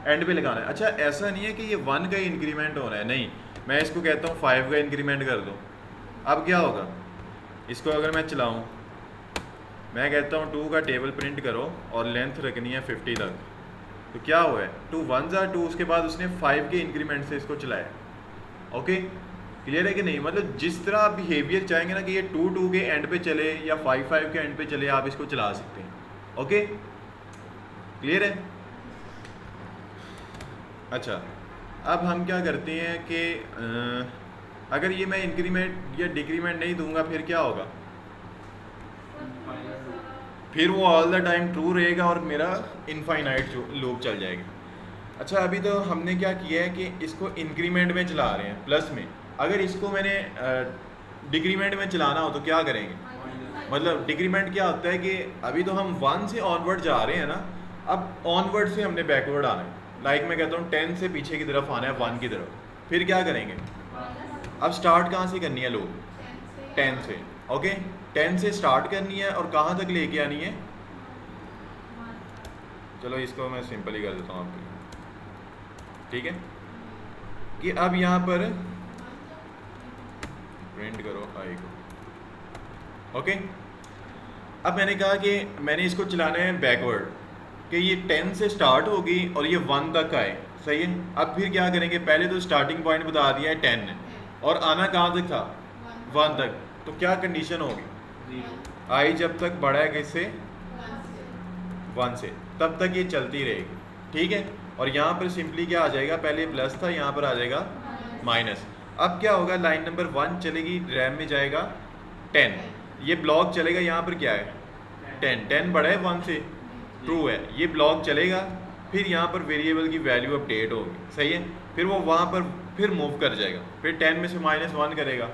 [SPEAKER 1] एंड पे लगाना है। अच्छा, ऐसा नहीं है कि ये 1 का ही इंक्रीमेंट होना है, नहीं, मैं इसको कहता हूँ 5 का इंक्रीमेंट कर दो। अब क्या होगा, इसको अगर मैं चलाऊँ, मैं कहता हूँ 2 का टेबल प्रिंट करो और लेंथ रखनी है 50 तक, तो क्या हुआ है, 2 1s are 2, उसके बाद उसने 5 के इंक्रीमेंट से इसको चलाया। ओके, क्लियर है कि नहीं, मतलब जिस तरह आप बिहेवियर चाहेंगे ना कि ये 2 2 के एंड पे चले या 5 5 के एंड पे चले, आप इसको चला सकते हैं। ओके, क्लियर है। अच्छा, अब हम क्या करते हैं कि अगर ये मैं इंक्रीमेंट या डिक्रीमेंट नहीं दूंगा फिर क्या होगा, फिर वो ऑल द टाइम ट्रू रहेगा और मेरा इनफाइनाइट लूप चल जाएगा। अच्छा, अभी तो हमने क्या किया है कि इसको इंक्रीमेंट में चला रहे हैं, प्लस में। अगर इसको मैंने डिक्रीमेंट में चलाना हो तो क्या करेंगे, मतलब डिक्रीमेंट क्या होता है कि अभी तो हम 1 से ऑनवर्ड जा रहे हैं ना, अब ऑनवर्ड से हमने बैकवर्ड आना है। लाइक मैं कहता हूँ 10 से पीछे की तरफ आना है 1 की तरफ, फिर क्या करेंगे, अब स्टार्ट कहाँ से करनी है लूप, 10 से। ओके, 10 से स्टार्ट करनी है और कहाँ तक लेके आनी है, चलो इसको मैं सिंपल ही कर देता हूँ आपके लिए। ठीक है, कि अब यहाँ पर प्रिंट करो आई को। ओके, अब मैंने कहा कि मैंने इसको चलाना है बैकवर्ड, कि ये 10 से स्टार्ट होगी और ये 1 तक आए। सही है, अब फिर क्या करेंगे, पहले तो स्टार्टिंग पॉइंट बता दिया है 10 ने, और आना कहाँ तक था, 1 तक। तो क्या कंडीशन होगी, आई जब तक बढ़ा है किससे, 1 से, तब तक ये चलती रहेगी। ठीक है, और यहाँ पर सिंपली क्या आ जाएगा, पहले प्लस था, यहाँ पर आ जाएगा माइनस। अब क्या होगा, लाइन नंबर 1 चलेगी, रैम में जाएगा 10, ये ब्लॉक चलेगा, यहाँ पर क्या है 10 बढ़ा है 1 से, ट्रू है, ये ब्लॉक चलेगा, फिर यहाँ पर वेरिएबल की वैल्यू अपडेट होगी। सही है, फिर वो वहाँ पर फिर मूव कर जाएगा, फिर 10 में से -1 करेगा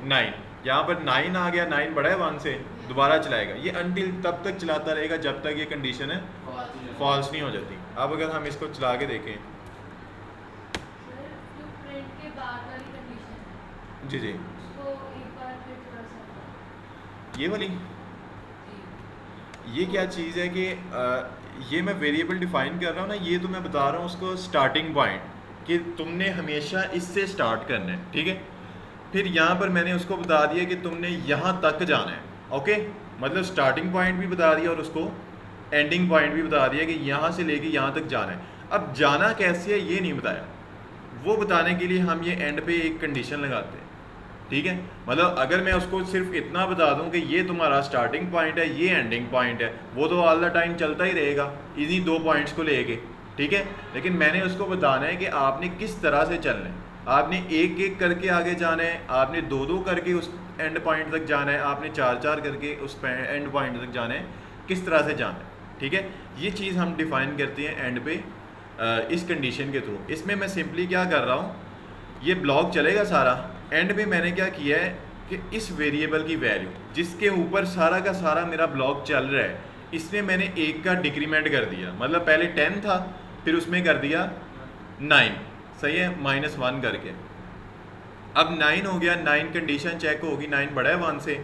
[SPEAKER 1] 9, यहाँ पर 9 आ गया, 9 बढ़ा है 1 से, दोबारा चलाएगा। ये अनटिल तब तक चलाता रहेगा जब तक ये कंडीशन है फॉल्स नहीं हो जाती। अब अगर हम इसको चला के देखें, जी जी, ये वाली ये क्या चीज़ है कि ये मैं वेरिएबल डिफाइन कर रहा हूँ ना, ये तो मैं बता रहा हूँ उसको स्टार्टिंग पॉइंट कि तुमने हमेशा इससे स्टार्ट करना है, ठीक है। फिर यहाँ पर मैंने उसको बता दिया कि तुमने यहाँ तक जाना है, ओके। मतलब स्टार्टिंग पॉइंट भी बता दिया और उसको एंडिंग पॉइंट भी बता दिया कि यहाँ से लेके यहाँ तक जाना है। अब जाना कैसे है ये नहीं बताया, वो बताने के लिए हम ये एंड पे एक कंडीशन लगाते हैं, ठीक है। मतलब अगर मैं उसको सिर्फ इतना बता दूं कि ये तुम्हारा स्टार्टिंग पॉइंट है, ये एंडिंग पॉइंट है, वो तो ऑल द टाइम चलता ही रहेगा इन्हीं दो पॉइंट्स को लेके, ठीक है। लेकिन मैंने उसको बताना है कि आपने किस तरह से चलना है, आपने एक एक करके आगे जाना है, आपने दो दो करके उस एंड पॉइंट तक जाना है, आपने चार चार करके उस एंड पॉइंट तक जाना है, किस तरह से जाना है, ठीक है। ये चीज़ हम डिफ़ाइन करते हैं एंड पे इस कंडीशन के थ्रू। इसमें मैं सिंपली क्या कर रहा हूँ, ये ब्लॉक चलेगा सारा, एंड पे मैंने क्या किया है कि इस वेरिएबल की वैल्यू जिसके ऊपर सारा का सारा मेरा ब्लॉक चल रहा है, इसमें मैंने एक का डिक्रीमेंट कर दिया। मतलब पहले 10 था, फिर उसमें कर दिया 9, सही है, -1 करके। अब 9 हो गया, 9 कंडीशन चेक होगी, 9 बड़ा है 1 से,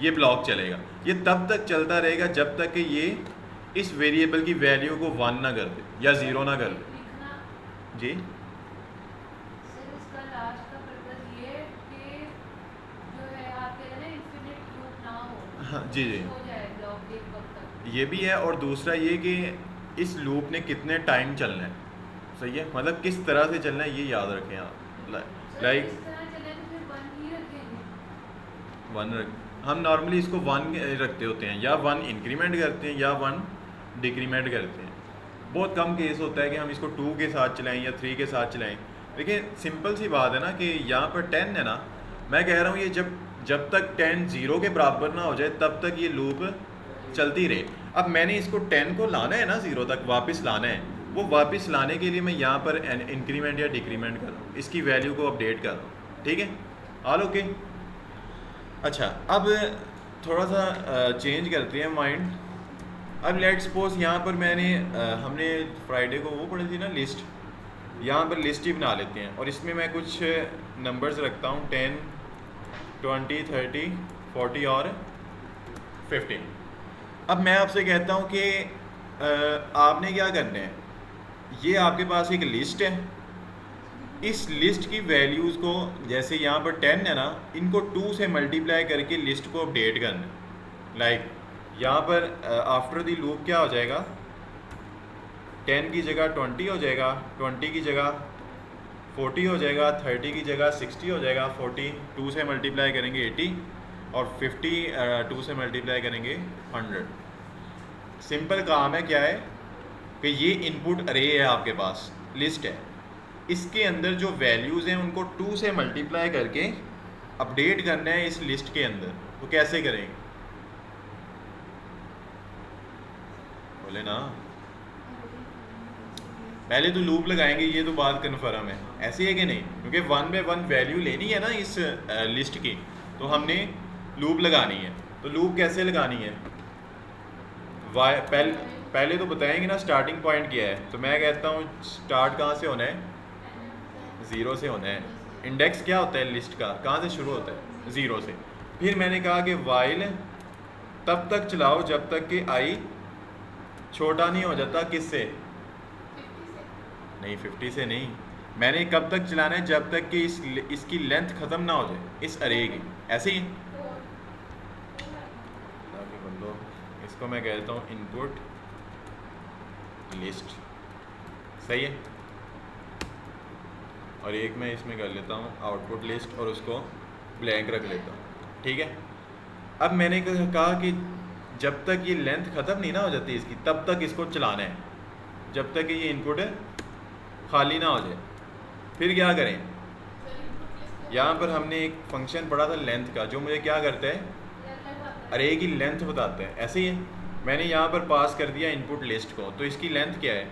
[SPEAKER 1] ये ब्लॉक चलेगा। ये तब तक चलता रहेगा जब तक कि ये इस वेरिएबल की वैल्यू को 1 ना कर दे या 0 ना कर दे। जी
[SPEAKER 2] सर इसका लास्ट का पर्पस ये है कि जो है आप कह रहे हैं ना इन्फिनिट लूप ना हो,
[SPEAKER 1] हाँ जी जी,
[SPEAKER 2] हो जाए ब्लॉक एक वक्त तक।
[SPEAKER 1] ये भी है। और दूसरा ये कि इस लूप ने कितने टाइम चलना है, सही है, मतलब किस तरह से चलना है ये याद रखें आप।
[SPEAKER 2] सर
[SPEAKER 1] लाइक
[SPEAKER 2] इस तरह चले तो फिर 1 ही रखेंगे।
[SPEAKER 1] 1 हम नॉर्मली इसको 1 रखते होते हैं, या 1 इंक्रीमेंट करते हैं या 1 डिक्रीमेंट करते हैं। बहुत कम केस होता है कि हम इसको 2 के साथ चलाएं या 3 के साथ चलाएं। लेकिन सिंपल सी बात है ना कि यहाँ पर 10 है ना, मैं कह रहा हूँ ये जब तक 10 0 के बराबर ना हो जाए तब तक ये लूप चलती रहे। अब मैंने इसको 10 को लाना है ना 0 तक वापस लाना है, वो वापस लाने के लिए मैं यहाँ पर इंक्रीमेंट या डिक्रीमेंट कर रहा हूँ, इसकी वैल्यू को अपडेट कर रहा हूँ, ठीक है, ऑल ओके। अच्छा, अब थोड़ा सा चेंज करते हैं माइंड। अब लेट सपोज यहाँ पर हमने फ्राइडे को वो पढ़ी थी ना लिस्ट, यहाँ पर लिस्ट ही बना लेते हैं और इसमें मैं कुछ नंबर्स रखता हूँ 10, 20, 30, 40 और 15। अब मैं आपसे कहता हूँ कि आपने क्या करना है, ये आपके पास एक लिस्ट है, इस लिस्ट की वैल्यूज़ को जैसे यहाँ पर 10 है ना, इनको 2 से मल्टीप्लाई करके लिस्ट को अपडेट करना है। लाइक यहाँ पर आफ्टर द लूप क्या हो जाएगा, 10 की जगह 20 हो जाएगा, 20 की जगह 40 हो जाएगा, 30 की जगह 60 हो जाएगा, 40 2 से मल्टीप्लाई करेंगे 80 और 50 2 से मल्टीप्लाई करेंगे 100। सिंपल काम है, क्या है कि ये इनपुट अरे है आपके पास, लिस्ट है, इसके अंदर जो वैल्यूज़ हैं उनको 2 से मल्टीप्लाई करके अपडेट करना है इस लिस्ट के अंदर। तो कैसे करेंगे, बोले ना, पहले तो लूप लगाएंगे, ये तो बात कन्फर्म है, ऐसे है कि नहीं, क्योंकि 1 बाय 1 वैल्यू लेनी है ना इस लिस्ट की, तो हमने लूप लगानी है। तो लूप कैसे लगानी है, पहले तो बताएंगे ना स्टार्टिंग पॉइंट क्या है। तो मैं कहता हूँ स्टार्ट कहाँ से होना है, 0 से होना है। इंडेक्स क्या होता है लिस्ट का, कहाँ से शुरू होता है, 0 से। फिर मैंने कहा कि वाइल तब तक चलाओ जब तक कि आई छोटा नहीं हो जाता, किससे,
[SPEAKER 2] 50 से
[SPEAKER 1] नहीं 50 से नहीं, मैंने कब तक चलाना है, जब तक कि इसकी लेंथ ख़त्म ना हो जाए इस अरे की, ऐसे ही। इसको मैं कहता हूँ इनपुट लिस्ट, सही है। और एक मैं इसमें कर लेता हूँ आउटपुट लिस्ट और उसको ब्लैंक रख लेता हूँ, ठीक है। अब मैंने कहा कि जब तक ये लेंथ ख़त्म नहीं ना हो जाती इसकी, तब तक इसको चलाना है, जब तक ये इनपुट खाली ना हो जाए। फिर क्या करें, यहाँ पर हमने एक फंक्शन पढ़ा था लेंथ का, जो मुझे क्या करता है, अरे की लेंथ बताता है, ऐसे ही है। मैंने यहाँ पर पास कर दिया इनपुट लिस्ट को, तो इसकी लेंथ क्या है,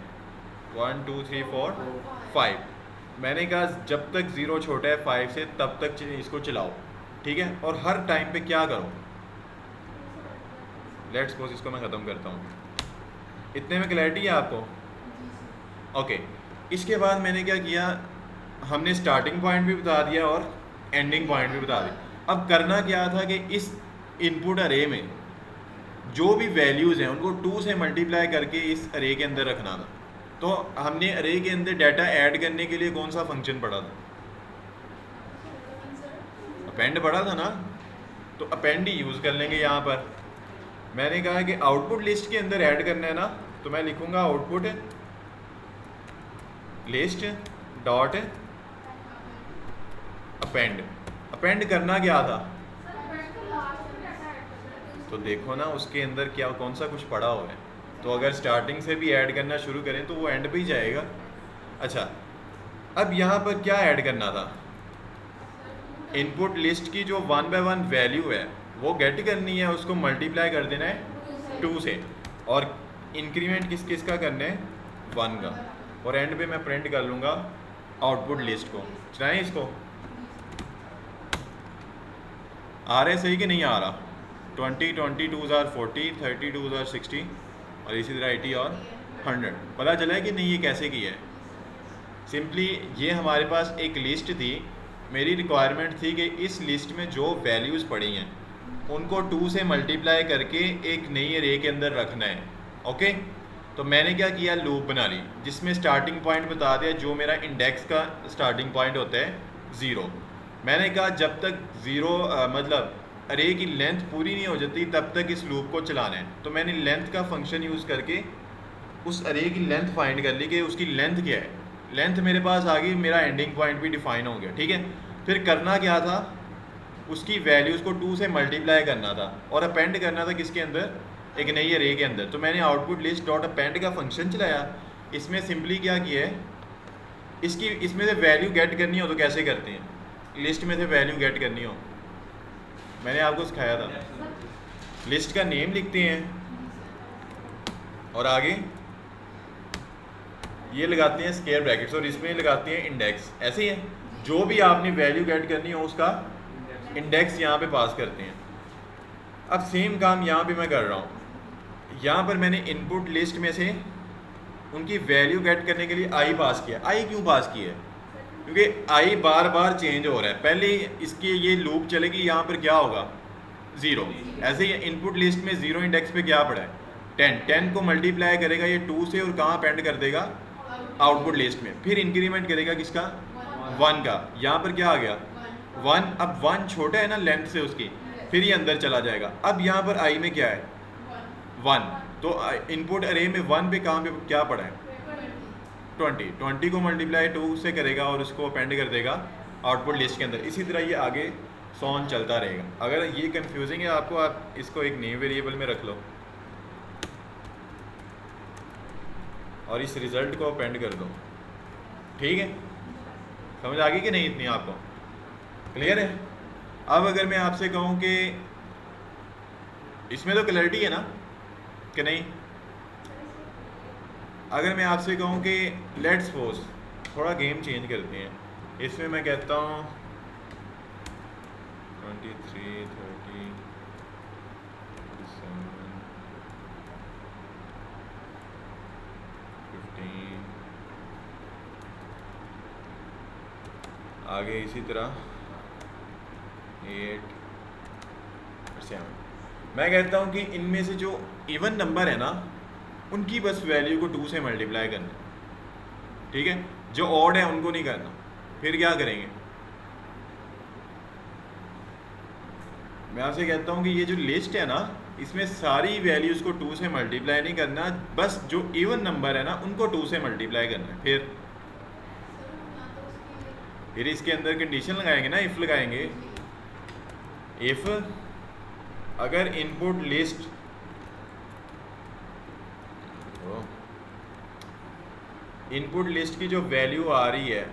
[SPEAKER 1] 1 2 3 4 5। मैंने कहा जब तक 0 छोटा है 5 से तब तक इसको चलाओ, ठीक है। और हर टाइम पे क्या करो, लेट्स सपोज इसको मैं ख़त्म करता हूँ। इतने में क्लैरिटी है आपको, ओके। इसके बाद मैंने क्या किया, हमने स्टार्टिंग पॉइंट भी बता दिया और एंडिंग पॉइंट भी बता दिया। अब करना क्या था कि इस इनपुट अरे में जो भी वैल्यूज़ हैं उनको 2 से मल्टीप्लाई करके इस अरे के अंदर रखना था। तो हमने अरे के अंदर डाटा ऐड करने के लिए कौन सा फंक्शन पढ़ा था? अपेंड पढ़ा था ना, तो अपेंड ही यूज़ कर लेंगे यहाँ पर। मैंने कहा कि आउटपुट लिस्ट के अंदर ऐड करना है ना, तो मैं लिखूँगा output list dot append. Append करना क्या था? तो देखो ना उसके अंदर क्या कौन सा कुछ पड़ा हुआ है, तो अगर स्टार्टिंग से भी ऐड करना शुरू करें तो वो एंड पे ही जाएगा। अच्छा, अब यहाँ पर क्या ऐड करना था? इनपुट लिस्ट की जो 1 बाय 1 वैल्यू है वो गेट करनी है, उसको मल्टीप्लाई कर देना है 2 से, और इंक्रीमेंट किस किस का करना है? 1 का, और एंड पे मैं प्रिंट कर लूँगा आउटपुट लिस्ट को। चलाएं इसको, आ रहा है सही कि नहीं आ रहा? 20 22 आर 40, 32 आर 60, और इसी तरह 80 और 100। पता चला है कि नहीं ये कैसे किया है? सिंपली ये हमारे पास एक लिस्ट थी, मेरी रिक्वायरमेंट थी कि इस लिस्ट में जो वैल्यूज़ पड़ी हैं उनको 2 से मल्टीप्लाई करके एक नई अरे के अंदर रखना है। ओके, तो मैंने क्या किया, लूप बना ली जिसमें स्टार्टिंग पॉइंट बता दिया, जो मेरा इंडेक्स का स्टार्टिंग पॉइंट होता है 0। मैंने कहा जब तक 0 मतलब अरे की लेंथ पूरी नहीं हो जाती तब तक इस लूप को चलाना है। तो मैंने लेंथ का फंक्शन यूज़ करके उस अरे की लेंथ फाइंड कर ली कि उसकी लेंथ क्या है। लेंथ मेरे पास आ गई, मेरा एंडिंग पॉइंट भी डिफाइन हो गया। ठीक है, फिर करना क्या था, उसकी वैल्यूज़ को 2 से मल्टीप्लाई करना था और अपेंड करना था किसके अंदर? एक नई अरे के अंदर। तो मैंने आउटपुट लिस्ट डॉट अपेंड का फंक्शन चलाया। इसमें सिंपली क्या किया है, इसमें से वैल्यू गेट करनी हो तो कैसे करते हैं? लिस्ट में से वैल्यू गेट करनी हो, मैंने आपको सिखाया था, लिस्ट का नेम लिखते हैं और आगे ये लगाते हैं स्क्वायर ब्रैकेट्स और इसमें लगाते हैं इंडेक्स। ऐसे ही है, जो भी आपने वैल्यू गेट करनी हो उसका इंडेक्स यहाँ पे पास करते हैं। अब सेम काम यहाँ पे मैं कर रहा हूँ। यहाँ पर मैंने इनपुट लिस्ट में से उनकी वैल्यू गेट करने के लिए आई पास किया। आई क्यों पास किया है? क्योंकि आई बार बार चेंज हो रहा है। पहले इसके ये लूप चलेगी, यहाँ पर क्या होगा? 0। ऐसे ही इनपुट लिस्ट में 0 इंडेक्स पे क्या पड़ा है? 10 को मल्टीप्लाई करेगा ये 2 से और कहाँ अपेंड कर देगा? आउटपुट लिस्ट में। फिर इंक्रीमेंट करेगा किसका? 1 का। यहाँ पर क्या आ गया? 1। अब 1 छोटा है ना लेंथ से उसकी, फिर ये अंदर चला जाएगा। अब यहाँ पर आई में क्या है? 1। तो इनपुट अरे में 1 पे कहाँ पे क्या पड़ा है? 20 को मल्टीप्लाई 2 से करेगा और उसको अपेंड कर देगा आउटपुट लिस्ट के अंदर। इसी तरह ये आगे सॉन चलता रहेगा। अगर ये कंफ्यूजिंग है आपको, आप इसको एक न्यू वेरिएबल में रख लो और इस रिज़ल्ट को अपेंड कर दो। ठीक है, समझ आ गई कि नहीं? इतनी आपको क्लियर है? अब अगर मैं आपसे कहूँ कि इसमें तो क्लैरिटी है ना कि नहीं? अगर मैं आपसे कहूँ कि लेट्स सपोज थोड़ा गेम चेंज करते हैं, इसमें मैं कहता हूँ 23 30 7 15 आगे इसी तरह 8 7। मैं कहता हूँ कि इनमें से जो इवन नंबर है ना उनकी बस वैल्यू को 2 से मल्टीप्लाई करना। ठीक है, जो ऑड है उनको नहीं करना। फिर क्या करेंगे? मैं आपसे कहता हूँ कि ये जो लिस्ट है ना इसमें सारी वैल्यूज़ को 2 से मल्टीप्लाई नहीं करना, बस जो इवन नंबर है ना उनको 2 से मल्टीप्लाई करना है। फिर इसके अंदर कंडीशन लगाएंगे ना, इफ़ लगाएंगे। इफ़ अगर इनपुट लिस्ट की जो वैल्यू आ रही है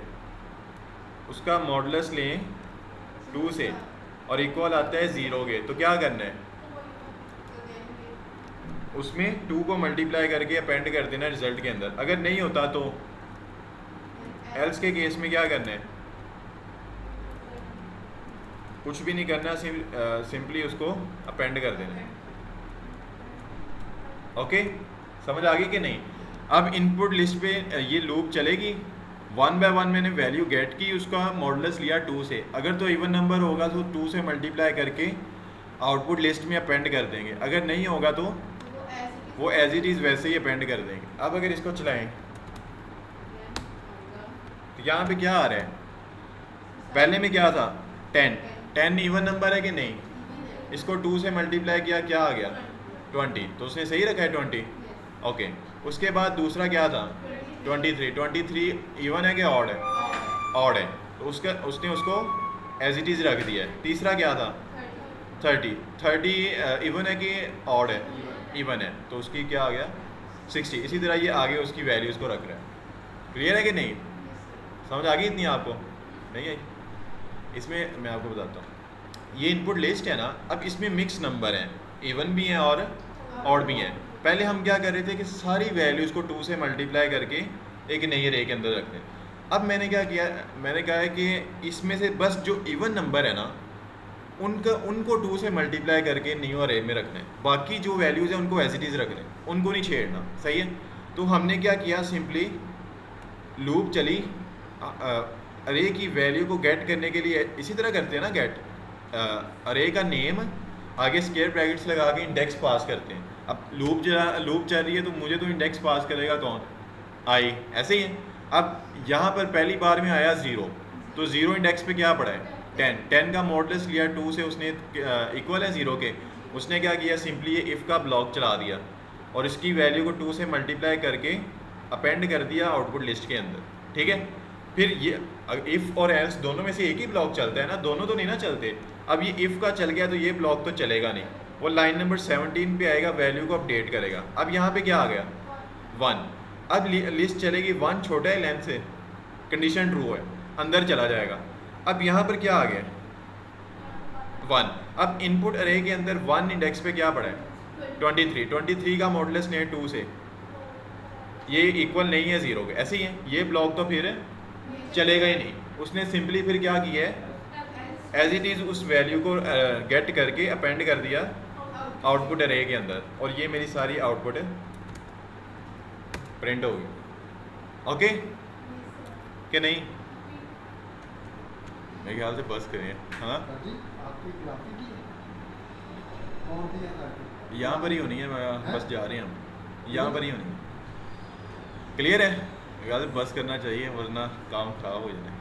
[SPEAKER 1] उसका मॉडुलस लें 2 से और इक्वल आता है 0 के, तो क्या करना है? उसमें 2 को मल्टीप्लाई करके अपेंड कर देना रिजल्ट के अंदर। अगर नहीं होता तो एल्स के केस में क्या करना है? कुछ भी नहीं करना, सिंपली उसको अपेंड कर देना है। ओके, समझ आ गई कि नहीं? अब इनपुट लिस्ट पे ये लूप चलेगी। 1 बाय 1 मैंने वैल्यू गेट की, उसका मॉडुलस लिया 2 से। अगर तो इवन नंबर होगा तो 2 से मल्टीप्लाई करके आउटपुट लिस्ट में अपेंड कर देंगे। अगर नहीं होगा तो वो एज इट इज़ वैसे ही अपेंड कर देंगे। अब अगर इसको चलाएं तो यहाँ पे क्या आ रहा है, पहले में क्या था 10, 10 इवन नंबर है कि नहीं, इसको 2 से मल्टीप्लाई किया, क्या आ गया 20, तो उसने सही रखा है 20, ओके। उसके बाद दूसरा क्या था 23, 23 इवन है कि ऑड है, ऑड है, तो उसका उसने उसको एज इट इज़ रख दिया है। तीसरा क्या था 30, 30 इवन है कि ऑड है, इवन है, तो उसकी क्या आ गया 60। इसी तरह ये आगे उसकी वैल्यूज़ को रख रहा है। क्लियर है कि नहीं, समझ आ गई इतनी आपको? नहीं आई? इसमें मैं आपको बताता हूँ, ये इनपुट लिस्ट है ना, अब इसमें मिक्स नंबर हैं, इवन भी हैं और ऑड भी हैं। पहले हम क्या कर रहे थे कि सारी वैल्यूज़ को 2 से मल्टीप्लाई करके एक नई अरे के अंदर रखते हैं। अब मैंने क्या किया, मैंने कहा है कि इसमें से बस जो इवन नंबर है ना उनको 2 से मल्टीप्लाई करके न्यू अरे में रखना है, बाकी जो वैल्यूज़ हैं उनको एज इट इज़ रखना है, उनको नहीं छेड़ना। सही है? तो हमने क्या किया, सिंपली लूप चली अरे की वैल्यू को गेट करने के लिए इसी तरह करते हैं ना, गेट अरे का नेम आगे स्क्वायर ब्रैकेट्स लगा के इंडेक्स पास करते हैं। अब लूप चल रही है तो मुझे तो इंडेक्स पास करेगा कौन, आई, ऐसे ही है। अब यहाँ पर पहली बार में आया 0, तो 0 इंडेक्स पे क्या पड़ा है 10, 10 का मॉडल्स लिया 2 से, उसने इक्वल है 0 के, उसने क्या किया, सिंपली ये इफ़ का ब्लॉक चला दिया और इसकी वैल्यू को 2 से मल्टीप्लाई करके अपेंड कर दिया आउटपुट लिस्ट के अंदर। ठीक है? फिर ये इफ़ और एल्स दोनों में से एक ही ब्लॉक चलता है ना, दोनों तो नहीं ना चलते। अब ये इफ़ का चल गया तो ये ब्लॉक तो चलेगा नहीं, वो लाइन नंबर 17 पे आएगा, वैल्यू को अपडेट करेगा। अब यहाँ पे क्या आ गया 1, अब लिस्ट चलेगी 1 छोटा है लेंथ से, कंडीशन ट्रू है, अंदर चला जाएगा। अब यहाँ पर क्या आ गया 1, अब इनपुट अरे के अंदर 1 इंडेक्स पे क्या पड़ा है 23, 23 का मॉडुलस ने 2 से, ये इक्वल नहीं है 0 के, ऐसे ही है, ये ब्लॉक तो फिर चलेगा ही नहीं। उसने सिंपली फिर क्या किया है, एज इट इज़ उस वैल्यू को गेट करके अपेंड कर दिया आउटपुट अरे के अंदर, और ये मेरी सारी आउटपुट प्रिंट होगी। ओके कि नहीं? मेरे ख्याल से बस करें। हाँ, यहाँ पर ही होनी है, बस जा रहे हैं हम, यहाँ पर ही होनी है। क्लियर है? मेरे ख्याल से बस करना चाहिए वरना काम खराब हो जाए।